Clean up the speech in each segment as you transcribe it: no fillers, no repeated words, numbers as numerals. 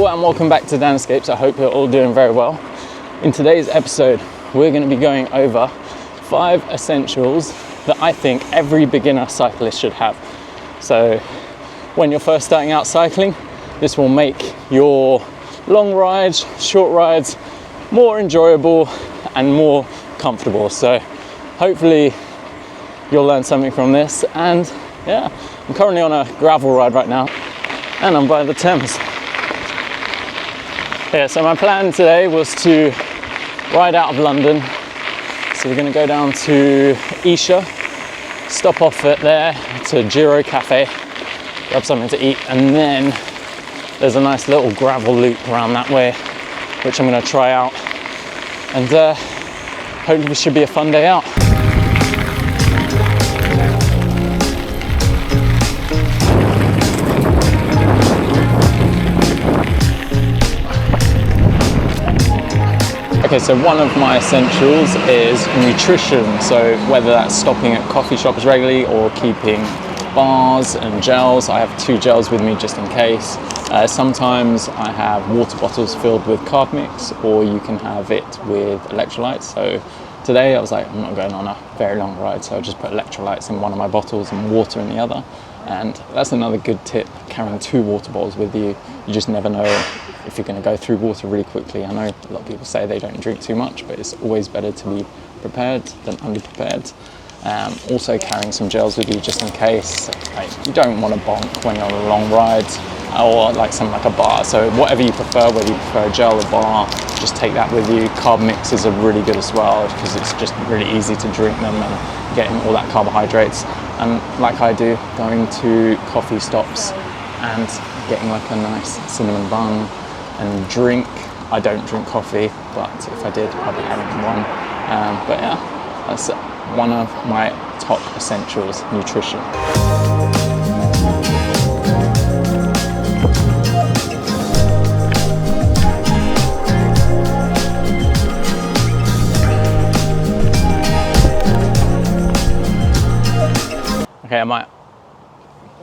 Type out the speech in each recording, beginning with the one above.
Hello and welcome back to Danscapes. I hope you're all doing very well. In today's episode, we're going to be going over 5 essentials that I think every beginner cyclist should have. So when you're first starting out cycling, this will make your long rides, short rides more enjoyable and more comfortable. So hopefully you'll learn something from this. And yeah, I'm currently on a gravel ride right now and I'm by the Thames. Yeah, so my plan today was to ride out of London. So we're going to go down to Esher, stop off at there to Café, grab something to eat, and then there's a nice little gravel loop around that way, which I'm going to try out, and hopefully it should be a fun day out. Okay, so one of my essentials is nutrition. So whether that's stopping at coffee shops regularly or keeping bars and gels. I have 2 gels with me just in case. Sometimes I have water bottles filled with carb mix, or you can have it with electrolytes. So today I was like, I'm not going on a very long ride, so I'll just put electrolytes in one of my bottles and water in the other. And that's another good tip, carrying 2 water bottles with you. You just never know if you're going to go through water really quickly. I know a lot of people say they don't drink too much, but it's always better to be prepared than underprepared. Also carrying some gels with you just in case. Like, you don't want to bonk when you're on a long ride, or like something like a bar. So whatever you prefer, whether you prefer a gel or bar, just take that with you. Carb mixes are really good as well because it's just really easy to drink them and getting all that carbohydrates. And like I do, going to coffee stops and getting like a nice cinnamon bun and drink. I don't drink coffee, but if I did, I'd be having one. But yeah, that's one of my top essentials, nutrition. Okay, my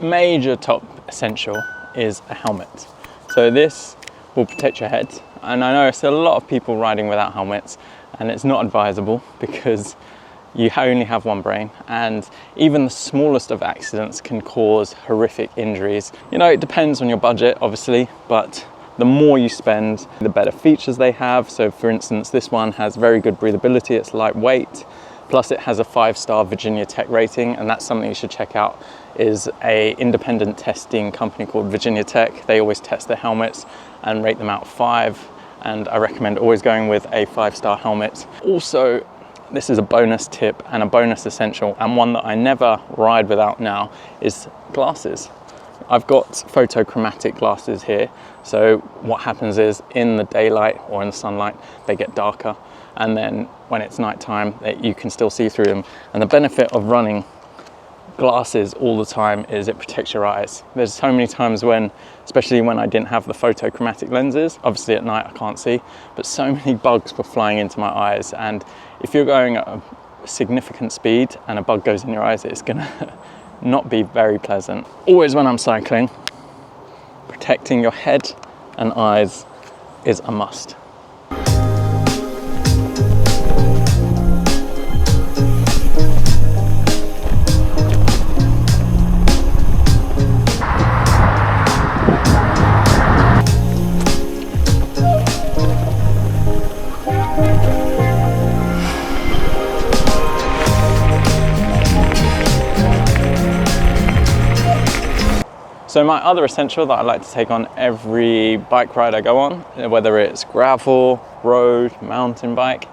major top essential is a helmet. So this will protect your head. And I know there's a lot of people riding without helmets, and it's not advisable because you only have one brain, and even the smallest of accidents can cause horrific injuries. You know, it depends on your budget, obviously, but the more you spend, the better features they have. So for instance, this one has very good breathability, it's lightweight, plus it has a 5-star Virginia Tech rating, and that's something you should check out, is a independent testing company called Virginia Tech. They always test their helmets and rate them out of 5, and I recommend always going with a 5-star helmet. Also, this is a bonus tip and a bonus essential, and one that I never ride without now, is glasses. I've got photochromatic glasses here. So what happens is in the daylight or in the sunlight, they get darker. And then when it's nighttime, you can still see through them. And the benefit of running glasses all the time is it protects your eyes. There's so many times when, especially when I didn't have the photochromatic lenses, obviously at night I can't see, but so many bugs were flying into my eyes. And if you're going at a significant speed and a bug goes in your eyes, it's gonna not be very pleasant. Always when I'm cycling, protecting your head and eyes is a must. So my other essential that I like to take on every bike ride I go on, whether it's gravel, road, mountain bike,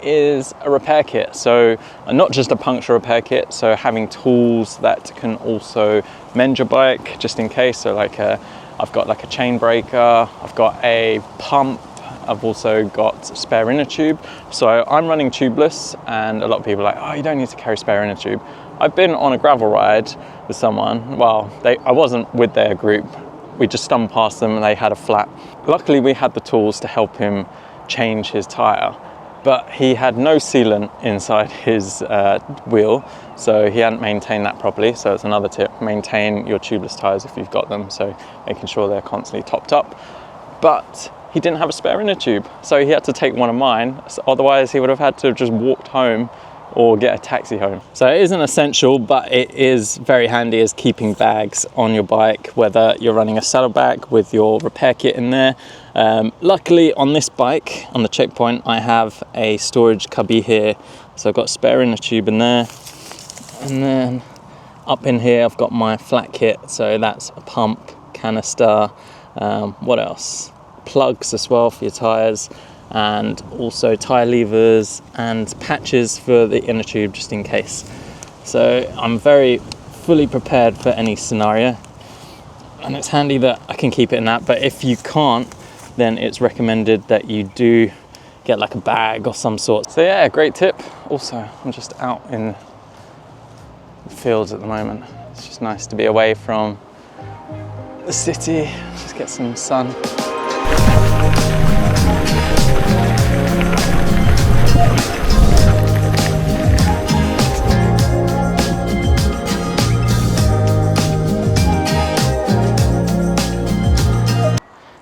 is a repair kit. So not just a puncture repair kit, so having tools that can also mend your bike just in case. So like I've got like a chain breaker, I've got a pump, I've also got spare inner tube. So I'm running tubeless, and a lot of people are like, oh, you don't need to carry spare inner tube. I've been on a gravel ride with someone, well, I wasn't with their group, we just stumbled past them and they had a flat. Luckily we had the tools to help him change his tyre, but he had no sealant inside his wheel, so he hadn't maintained that properly. So it's another tip, maintain your tubeless tyres if you've got them, so making sure they're constantly topped up. but he didn't have a spare inner tube, so he had to take one of mine. Otherwise he would have had to have just walked home or get a taxi home. So it isn't essential, but it is very handy as keeping bags on your bike, whether you're running a saddlebag with your repair kit in there. Luckily on this bike, on the Checkpoint, I have a storage cubby here. So I've got a spare inner tube in there. And then up in here, I've got my flat kit. So that's a pump, canister, what else? Plugs as well for your tires, and also tire levers and patches for the inner tube just in case. So I'm very fully prepared for any scenario, and it's handy that I can keep it in that. But if you can't, then it's recommended that you do get like a bag or some sort. So yeah, great tip. Also, I'm just out in the fields at the moment. It's just nice to be away from the city, just get some sun.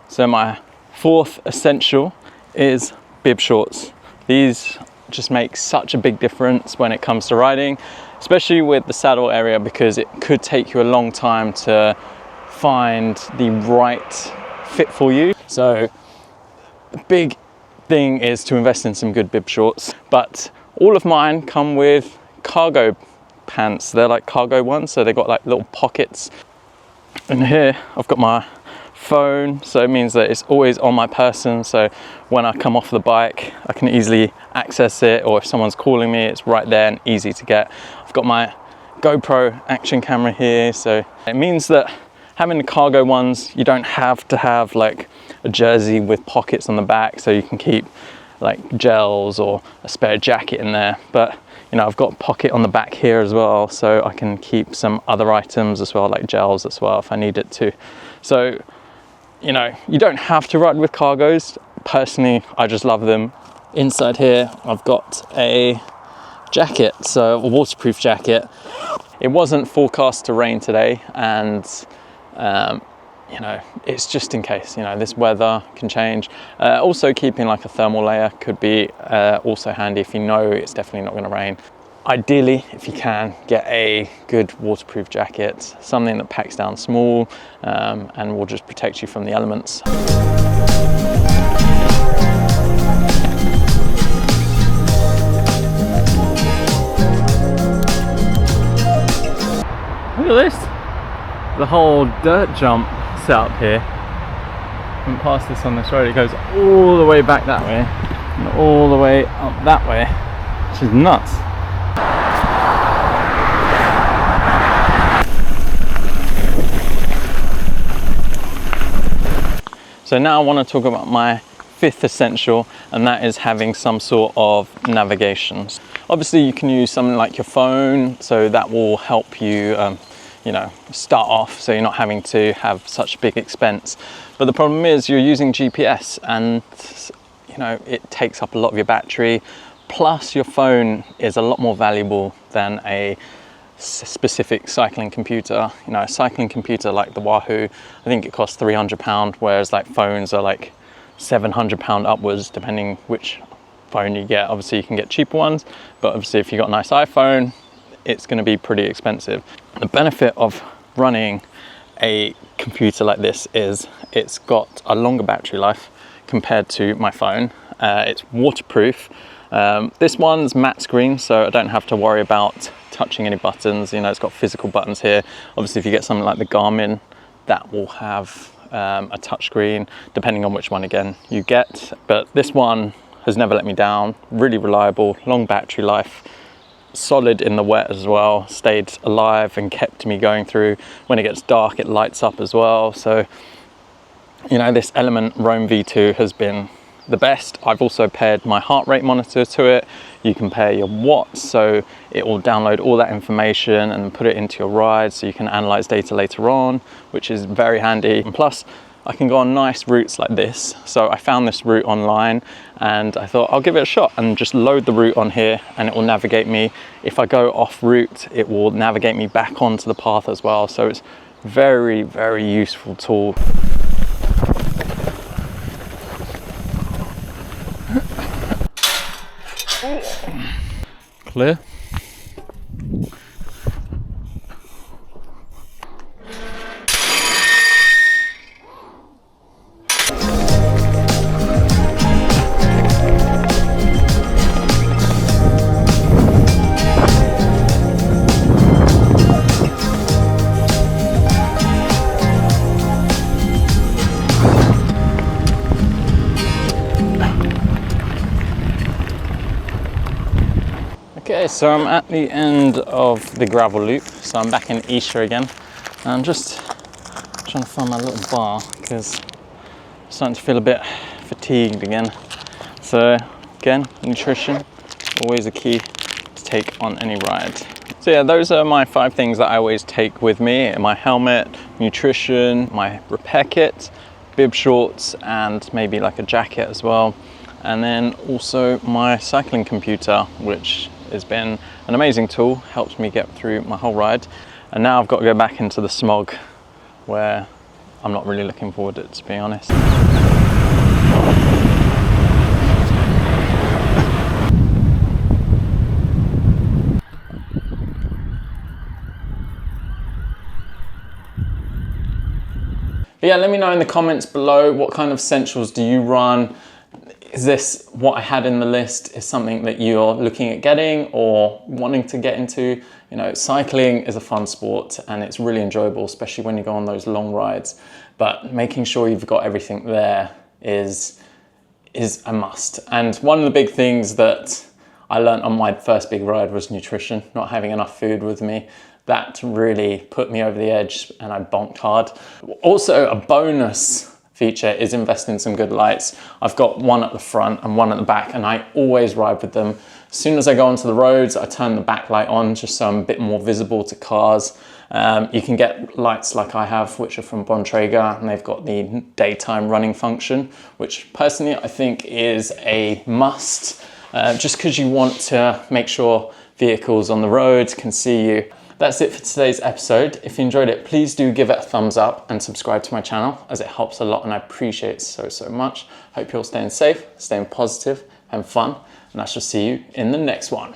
So my fourth essential is bib shorts. These just make such a big difference when it comes to riding, especially with the saddle area, because it could take you a long time to find the right fit for you. So the big thing is to invest in some good bib shorts, but all of mine come with cargo pants. They're like cargo ones, so they've got like little pockets. And here I've got my phone, so it means that it's always on my person, so when I come off the bike I can easily access it, or if someone's calling me, it's right there and easy to get. I've got my GoPro action camera here, so it means that having the cargo ones, you don't have to have like a jersey with pockets on the back, so you can keep like gels or a spare jacket in there. But you know, I've got a pocket on the back here as well, so I can keep some other items as well, like gels as well if I need it to. So you know, you don't have to ride with cargos. Personally, I just love them. Inside here, I've got a jacket, so a waterproof jacket. It wasn't forecast to rain today, and you know, it's just in case, you know, this weather can change. Also keeping like a thermal layer could be also handy if you know it's definitely not going to rain. Ideally, if you can, get a good waterproof jacket, something that packs down small and will just protect you from the elements. Look at this, the whole dirt jump set up here. And past this on this road, it goes all the way back that way and all the way up that way, which is nuts. So now I want to talk about my fifth essential, and that is having some sort of navigation. Obviously you can use something like your phone, so that will help you you know, start off, so you're not having to have such a big expense. But the problem is you're using GPS, and you know, it takes up a lot of your battery, plus your phone is a lot more valuable than a specific cycling computer. You know, a cycling computer like the Wahoo, I think it costs £300, whereas like phones are like £700 upwards, depending which phone you get. Obviously you can get cheaper ones, but obviously if you've got a nice iPhone, it's going to be pretty expensive. The benefit of running a computer like this is it's got a longer battery life compared to my phone. It's waterproof. This one's matte screen, so I don't have to worry about touching any buttons. You know, it's got physical buttons here. Obviously if you get something like the Garmin, that will have a touch screen, depending on which one again you get. But this one has never let me down. Really reliable, long battery life, solid in the wet as well, stayed alive and kept me going through. When it gets dark, it lights up as well. So you know, this Element Roam V2 has been the best. I've also paired my heart rate monitor to it. You can pair your watts, so it will download all that information and put it into your ride, so you can analyze data later on, which is very handy. And plus I can go on nice routes like this. So I found this route online and I thought I'll give it a shot and just load the route on here, and it will navigate me. If I go off route, it will navigate me back onto the path as well. So it's very, very useful tool. Clear. Okay, so I'm at the end of the gravel loop, so I'm back in Esher again, and I'm just trying to find my little bar because I'm starting to feel a bit fatigued again. So again, nutrition, always a key to take on any ride. So yeah, those are my 5 things that I always take with me: my helmet, nutrition, my repair kit, bib shorts, and maybe like a jacket as well. And then also my cycling computer, which has been an amazing tool, helps me get through my whole ride. And now I've got to go back into the smog where I'm not really looking forward to it, to be honest. But yeah, let me know in the comments below, what kind of essentials do you run? Is this what I had in the list is something that you're looking at getting or wanting to get into? You know, cycling is a fun sport and it's really enjoyable, especially when you go on those long rides. But making sure you've got everything there is a must. And one of the big things that I learned on my first big ride was nutrition, not having enough food with me. That really put me over the edge and I bonked hard. Also, a bonus feature is invest in some good lights. I've got one at the front and one at the back, and I always ride with them. As soon as I go onto the roads, I turn the backlight on just so I'm a bit more visible to cars. You can get lights like I have, which are from Bontrager, and they've got the daytime running function, which personally I think is a must, just because you want to make sure vehicles on the roads can see you. That's it for today's episode. If you enjoyed it, please do give it a thumbs up and subscribe to my channel, as it helps a lot and I appreciate it so much. Hope you're all staying safe, staying positive and fun, and I shall see you in the next one.